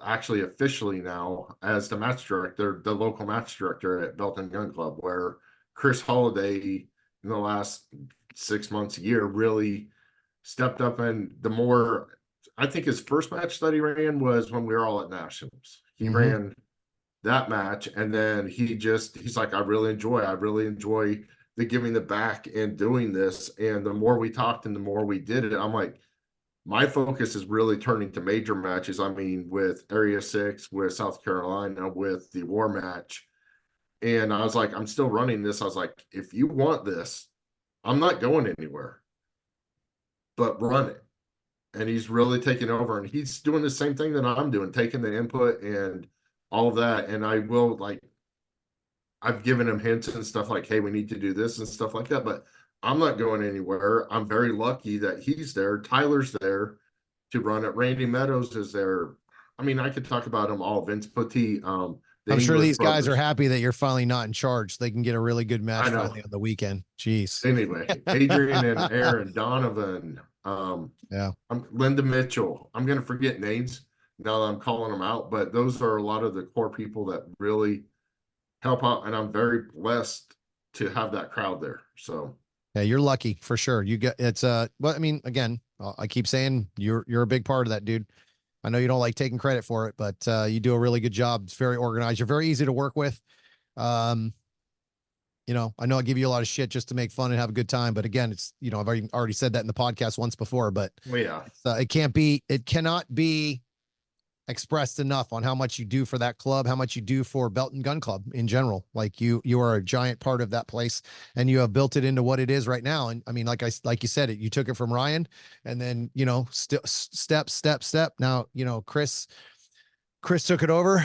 [SPEAKER 2] actually officially now as the match director, the local match director at Belton Gun Club, where Chris Holiday in the last 6 months, a year, really stepped up. And the more, I think his first match that he ran was when we were all at Nationals. He
[SPEAKER 1] Hmm.
[SPEAKER 2] ran that match, and then he's like, I really enjoy the giving the back and doing this. And the more we talked and the more we did it, I'm like, my focus is really turning to major matches. I mean, with Area 6, with South Carolina, with the war match. And I was like, I'm still running this. I was like, if you want this, I'm not going anywhere, but run it. And he's really taking over, and he's doing the same thing that I'm doing, taking the input and all of that. And I will, like, I've given him hints and stuff like, hey, we need to do this and stuff like that, but I'm not going anywhere. I'm very lucky that he's there. Tyler's there to run it. Randy Meadows is there. I mean, I could talk about them all. Vince Petit, the
[SPEAKER 1] I'm sure
[SPEAKER 2] English
[SPEAKER 1] these guys are
[SPEAKER 2] brothers.
[SPEAKER 1] happy that you're finally not in charge. So they can get a really good match
[SPEAKER 2] I know.
[SPEAKER 1] finally on the weekend. Jeez.
[SPEAKER 2] Anyway, Adrian and Aaron Donovan,
[SPEAKER 1] Yeah.
[SPEAKER 2] I'm Linda Mitchell. I'm going to forget names now that I'm calling them out, but those are a lot of the core people that really help out, and I'm very blessed to have that crowd there. So
[SPEAKER 1] Yeah, you're lucky for sure. You get it's well, I mean, again, I keep saying you're a big part of that, dude. I know you don't like taking credit for it, but you do a really good job. It's very organized. You're very easy to work with. Um, I know I give you a lot of shit just to make fun and have a good time, but again, it's I've already said that in the podcast once before, but
[SPEAKER 2] yeah,
[SPEAKER 1] it cannot be expressed enough on how much you do for that club, how much you do for Belton Gun Club in general. Like you are a giant part of that place, and you have built it into what it is right now. And I mean, like you said, you took it from Ryan, and then step. Now Chris took it over.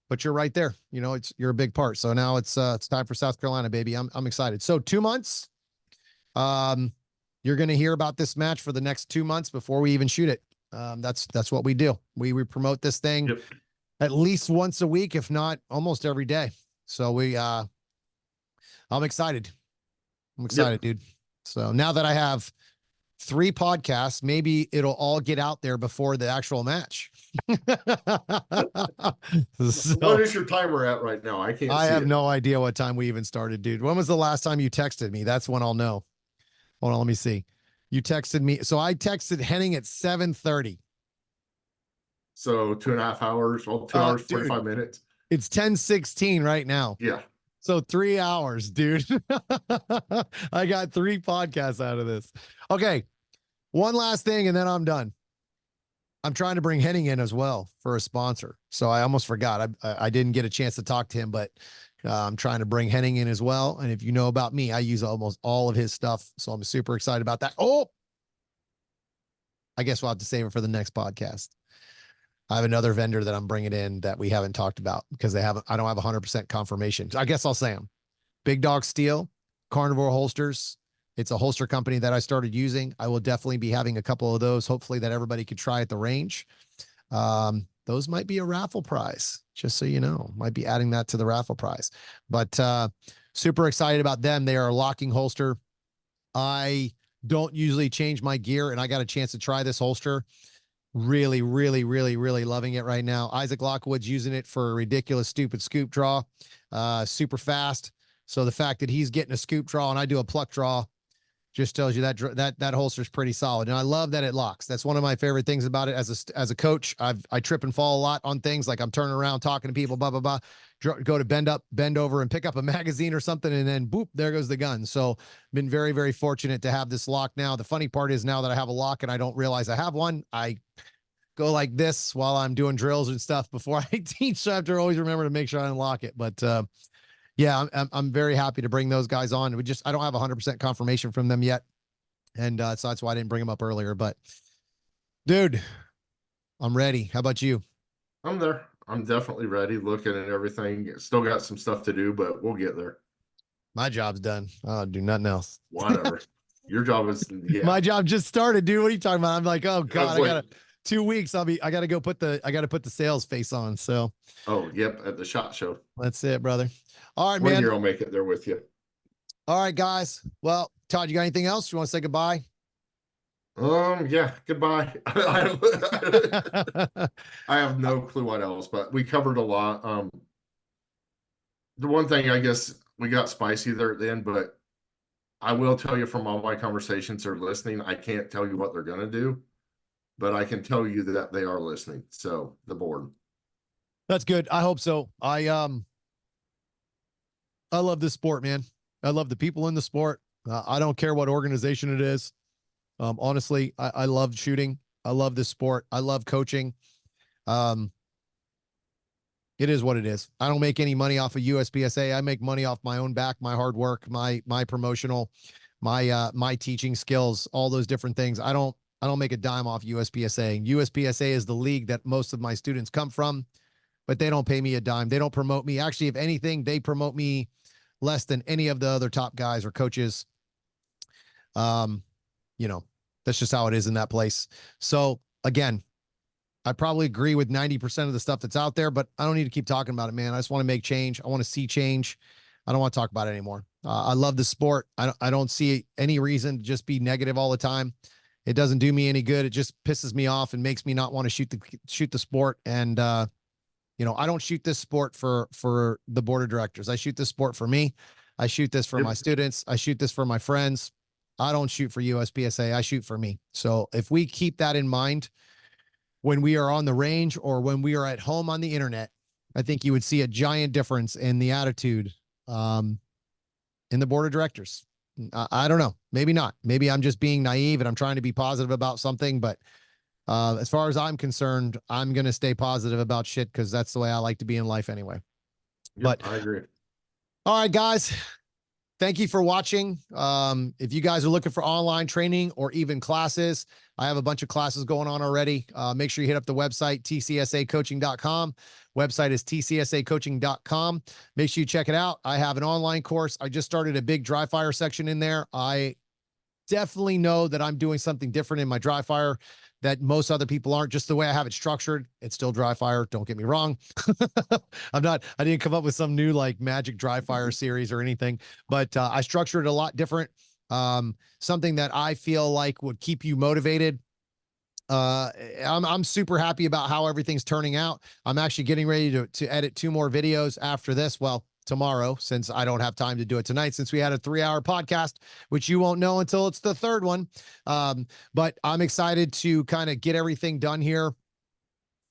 [SPEAKER 1] But you're right there. You're a big part. So now it's time for South Carolina, baby. I'm excited. So 2 months. Um, you're going to hear about this match for the next 2 months before we even shoot it. That's what we do. We promote this thing
[SPEAKER 2] yep.
[SPEAKER 1] at least once a week, if not almost every day. So I'm excited. I'm
[SPEAKER 2] Yep.
[SPEAKER 1] excited, dude. So now that I have 3 podcasts, maybe it'll all get out there before the actual match.
[SPEAKER 2] What
[SPEAKER 1] So
[SPEAKER 2] is your timer at right now? I can't
[SPEAKER 1] I
[SPEAKER 2] see
[SPEAKER 1] have
[SPEAKER 2] it.
[SPEAKER 1] no idea what time we even started, dude. When was the last time you texted me? That's when I'll know. Hold on, let me see. You texted me. So I texted Henning at 7:30.
[SPEAKER 2] So 2.5 hours, well, 2 hours,
[SPEAKER 1] Dude,
[SPEAKER 2] 45 minutes.
[SPEAKER 1] it's 10:16 right now.
[SPEAKER 2] Yeah.
[SPEAKER 1] So 3 hours, dude. I got 3 podcasts out of this. Okay. One last thing, and then I'm done. I'm trying to bring Henning in as well for a sponsor. So I almost forgot. I didn't get a chance to talk to him, but I'm trying to bring Henning in as well. And if you know about me, I use almost all of his stuff. So I'm super excited about that. Oh, I guess we'll have to save it for the next podcast. I have another vendor that I'm bringing in that we haven't talked about because I don't have 100% confirmation. I guess I'll say them. Big Dog Steel, Carnivore Holsters. It's a holster company that I started using. I will definitely be having a couple of those, hopefully that everybody could try at the range. Those might be a raffle prize, just so you know. Might be adding that to the raffle prize. But super excited about them. They are a locking holster. I don't usually change my gear, and I got a chance to try this holster. Really, really, really, really loving it right now. Isaac Lockwood's using it for a ridiculous, stupid scoop draw. Super fast. So the fact that he's getting a scoop draw and I do a pluck draw just tells you that holster is pretty solid. And I love that it locks. That's one of my favorite things about it. As a coach, I trip and fall a lot on things, like I'm turning around talking to people, blah blah blah. Go to bend over and pick up a magazine or something, and then boop, there goes the gun. So been very, very fortunate to have this lock now. The funny part is now that I have a lock and I don't realize I have one, I go like this while I'm doing drills and stuff before I teach. So I have to always remember to make sure I unlock it. But yeah, I'm very happy to bring those guys on. I don't have 100% confirmation from them yet. And so that's why I didn't bring them up earlier. But dude, I'm ready. How about you?
[SPEAKER 2] I'm there. I'm definitely ready, looking at everything. Still got some stuff to do, but we'll get there.
[SPEAKER 1] My job's done. I'll do nothing else.
[SPEAKER 2] Whatever. Your job is, yeah.
[SPEAKER 1] My job just started, dude. What are you talking about? I'm like, oh God, I
[SPEAKER 2] Like,
[SPEAKER 1] gotta 2 weeks. I gotta go put the sales face on. So
[SPEAKER 2] oh, yep, at the SHOT Show.
[SPEAKER 1] that's it, brother. All right,
[SPEAKER 2] One
[SPEAKER 1] man.
[SPEAKER 2] year I'll make it there with you.
[SPEAKER 1] All right, guys. Well, Todd, you got anything else? You want to say goodbye?
[SPEAKER 2] Yeah, goodbye. I have no clue what else, but we covered a lot. The one thing, I guess we got spicy there at the end, but I will tell you from all my conversations or listening, I can't tell you what they're going to do, but I can tell you that they are listening. So the board.
[SPEAKER 1] That's good. I hope so. I love this sport, man. I love the people in the sport. I don't care what organization it is. Honestly, I love shooting. I love this sport. I love coaching. It is what it is. I don't make any money off of USPSA. I make money off my own back, my hard work, my promotional, my teaching skills, all those different things. I don't make a dime off USPSA. USPSA is the league that most of my students come from, but they don't pay me a dime. They don't promote me. Actually, if anything, they promote me less than any of the other top guys or coaches. You know, that's just how it is in that place. So again, I probably agree with 90% of the stuff that's out there, but I don't need to keep talking about it, man. I just want to make change. I want to see change. I don't want to talk about it anymore. I love the sport. I don't see any reason to just be negative all the time. It doesn't do me any good. It just pisses me off and makes me not want to shoot the sport. And, you know, I don't shoot this sport for the board of directors. I shoot this sport for me. I shoot this for my students. I shoot this for my friends. I don't shoot for USPSA. I shoot for me. So if we keep that in mind when we are on the range or when we are at home on the internet, I think you would see a giant difference in the attitude in the board of directors. I don't know. Maybe not. Maybe I'm just being naive and I'm trying to be positive about something. But as far as I'm concerned, I'm going to stay positive about shit because that's the way I like to be in life anyway.
[SPEAKER 2] But I agree.
[SPEAKER 1] All right, guys. Thank you for watching. If you guys are looking for online training or even classes, I have a bunch of classes going on already. Make sure you hit up the website, tcsacoaching.com. Website is tcsacoaching.com. Make sure you check it out. I have an online course. I just started a big dry fire section in there. I definitely know that I'm doing something different in my dry fire that most other people aren't. Just the way I have it structured, it's still dry fire. Don't get me wrong. I didn't come up with some new like magic dry fire series or anything, but I structured it a lot different. Something that I feel like would keep you motivated. I'm super happy about how everything's turning out. I'm actually getting ready to edit 2 more videos after this. Well, tomorrow, since I don't have time to do it tonight, since we had a 3-hour podcast, which you won't know until it's the 3rd one. But I'm excited to kind of get everything done here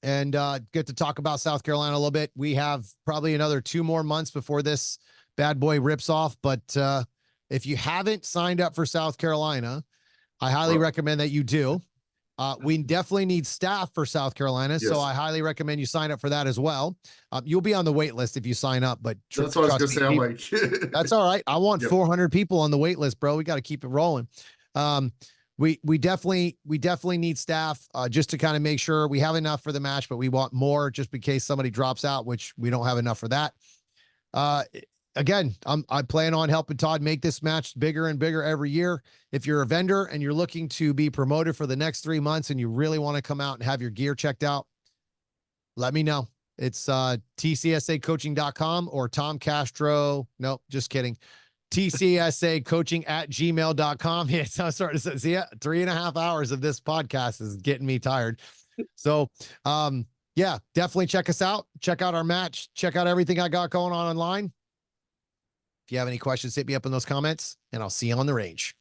[SPEAKER 1] and get to talk about South Carolina a little bit. We have probably another 2 more months before this bad boy rips off. But if you haven't signed up for South Carolina, I highly recommend that you do. We definitely need staff for South Carolina, yes. So I highly recommend you sign up for that as well. You'll be on the wait list if you sign up, but
[SPEAKER 2] that's what I was gonna say. I'm like,
[SPEAKER 1] that's all right. I want 400 people on the wait list, bro. We got to keep it rolling. We definitely need staff just to kind of make sure we have enough for the match, but we want more just in case somebody drops out, which we don't have enough for that. Again, I plan on helping Todd make this match bigger and bigger every year. If you're a vendor and you're looking to be promoted for the next 3 months and you really want to come out and have your gear checked out, let me know. It's tcsacoaching.com or Tom Castro. Nope, just kidding. tcsacoaching@gmail.com. Yeah, so sorry to see, 3.5 hours of this podcast is getting me tired. So, yeah, definitely check us out. Check out our match. Check out everything I got going on online. If you have any questions, hit me up in those comments, and I'll see you on the range.